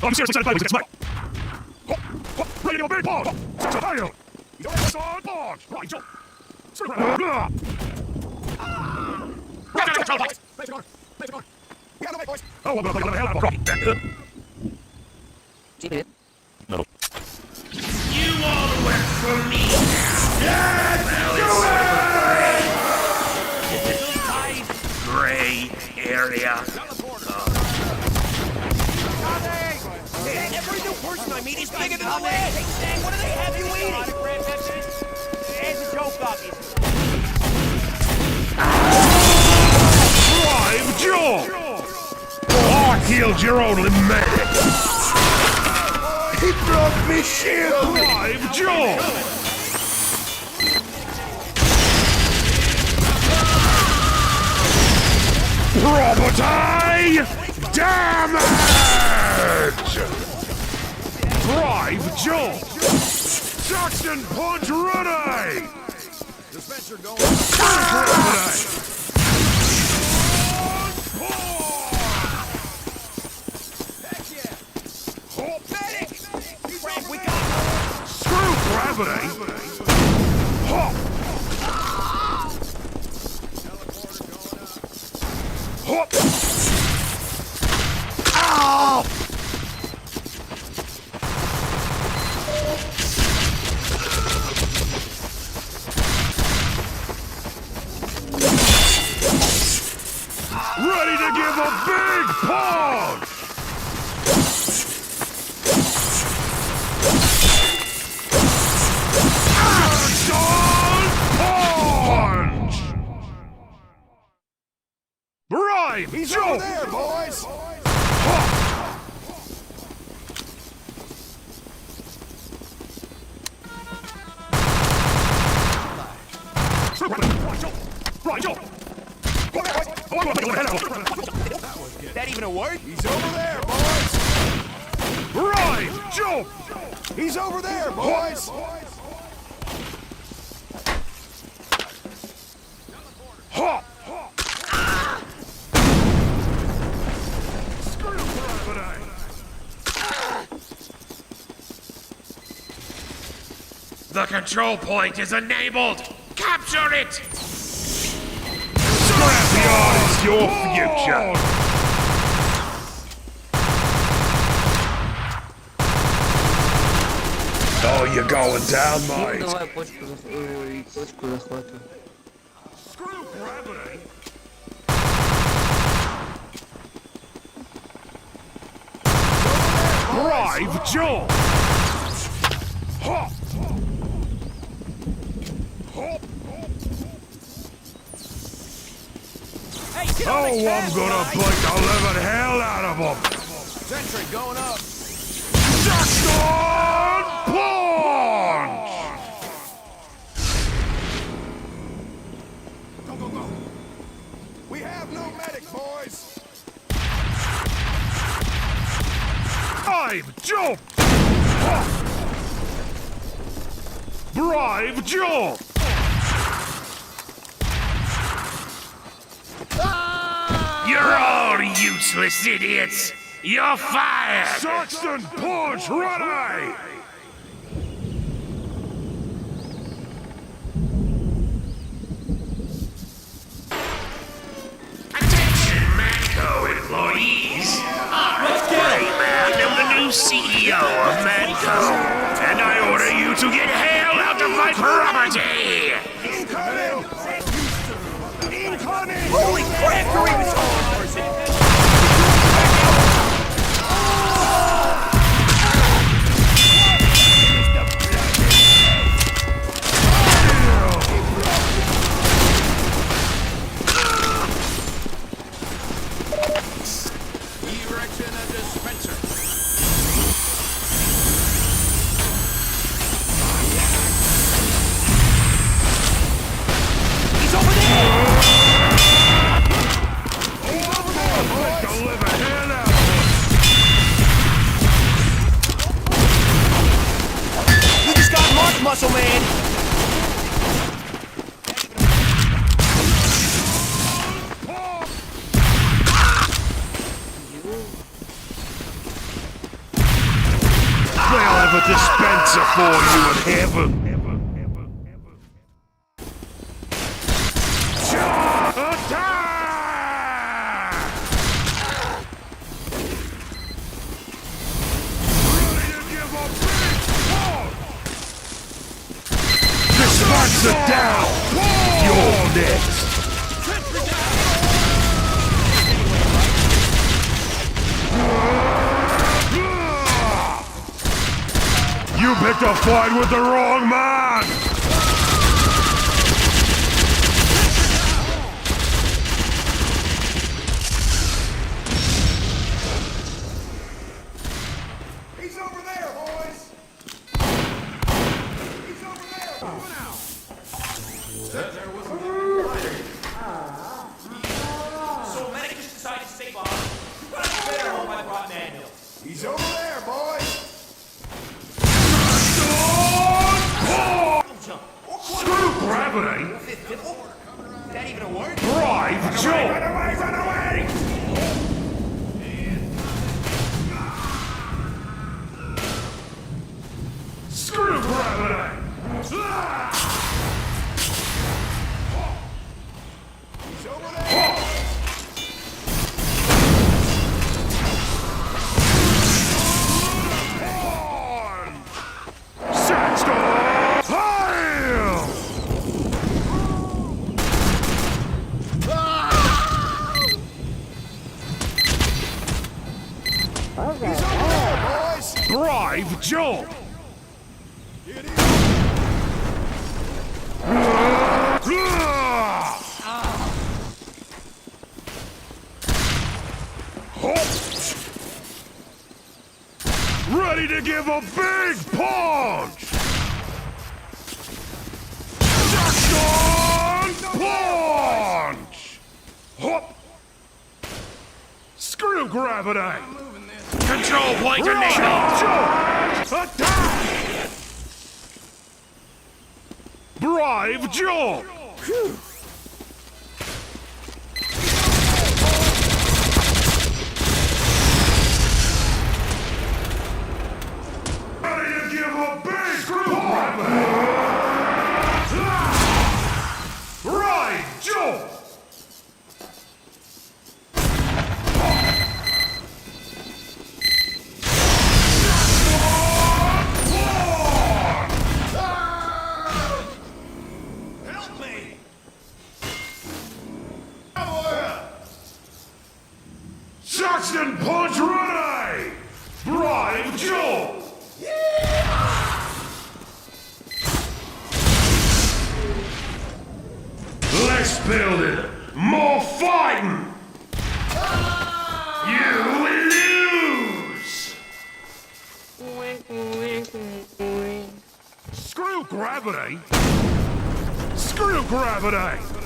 I'm seriously trying to play with this mate. Ready to go big ball. Right, Joe. Oh, I'm gonna play the hell out of a no. You all work for me. Yes! Do it! Gray area. Every new person I meet is bigger than the last. Hey, Stan, what do they have you eating? Here's a joke, Bucky. Drive, Joe! I killed your only man. He broke me shield. Drive, Joe! Roboteye! Damage! Drive, Joe! Saxton, punch ready! Dispenser going. Heck yeah! Medic! Frank, we got Screw gravity! Hop! Hop! Ow! Ready to give a big punch! Action punch! Right, He's Joe! over there, boys! Right, Joe! That even a word? He's over there, boys! Right, Joe! He's over there, boys! Hop! Screw gravity! The control point is enabled. Capture it. Scrapyard is your future! Oh, you're going down, mate. Давай почку захватывай. Screw gravity! Drive, Joe! Hop! Hop! Hey, get on Oh, the I'm gas, gonna guys. beat the living hell out of them! Sentry going up. Saxton punch! Go, go, go. We have no medic, boys. Drive, jump! Drive, jump! You're all useless idiots. You're fired. Saxton punch ready! Attention, Manco employees. Rayman, I'm the new CEO of Manco, and I order you to get hell out of my property. Holy crap, you're even taller. Erection and dispenser. He's over there! for you in heaven. Attack! Ready to give a big push! The Sparks are down! You're next! You picked a fight with the wrong man! He's over there, boys! He's over there! Come out! So medic just decided to stay behind. But I better hope I brought manual. He's over there, boys! Screw gravity! Is that even a word? Drive Joe! Run away, run away! Screw gravity! He's over there! Saxton! Hail! He's over there, boys! Drive Joe! Ready to give a big punch! Saxton punch! Hop! Screw gravity! Control point enabled! Attack! Drive Joe! Ready to give a big punch! Right, Joe! Help me! Saxton punch ready! Drive Joe! Less building, more fighting! You lose! Screw gravity! Screw gravity!